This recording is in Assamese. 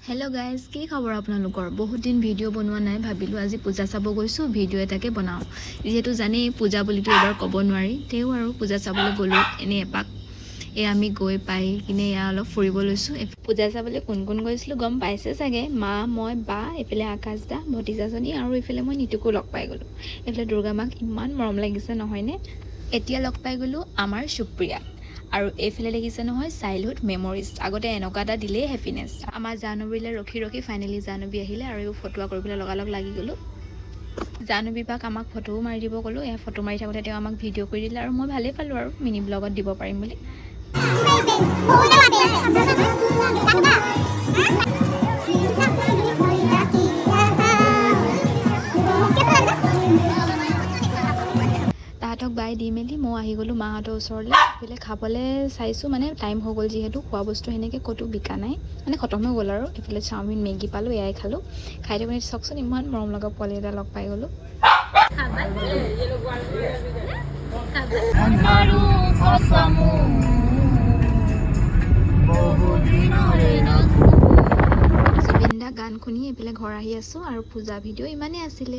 हेलो गाइज की खबर आपनलोकर बहुत दिन भिडिओ बनवा ना भाविलो आज पूजा चाब गई भिडिओ एटाके बनाओ जेहेतु जाने पूजा बुलितो एबार कब नोवारी तेও आरो पूजा चाबले गलो एने एपाक आमी गई पाई किने या अलप फुरिब लैसु पूजा चाबले कोन कोन गइसिलो गम पाइसे सागे मा মই बा एफाले आकाश दा भतिजाजनी आरो एफाले মই नितुको लग पाइ गलो एफाले दुर्गा माक इमान मरम लागिसे নহয়নে एतिया लग पाइ गलो आमार सुप्रिया আৰু এফালে দেখিছে নহয় চাইল্ডহুড মেমৰিজ আগতে এনেকুৱা এটা দিলে হ্যাপিনেস আমাৰ জানবীলে ৰখি ৰখি ফাইনালি জানবী আহিলে আৰু এই ফটোৱা কৰিবলৈ লগালগ লাগি গলো জানবী পাক আমাক ফটোও মাৰি দিব গলো এই ফটো মাৰি থাকোতে তেওঁ আমাক ভিডিঅ' কৰি দিলে আৰু মই ভালেই পালো আৰু মিনি ব্লগত দিব পাৰিম বুলি তাহাতক বাই দি মেলি মই আহি গলো মাহঁতৰ ওচৰলৈ এফালে খাবলৈ চাইছো মানে টাইম হৈ গ'ল যিহেতু খোৱা বস্তু হেনেকে কতো বিকা নাই মানে খতম হৈ গ'ল আৰু এফালে চাওমিন মেগী পালো এয়াই খালো খাই থাকোঁতে চাওকচোন ইমান মৰম লগা পোৱালি এটা লগ পাই গলো গান শুনি এফালে ঘৰ আহি আছো আৰু পূজা ভিডিঅ' ইমানেই আছিলে।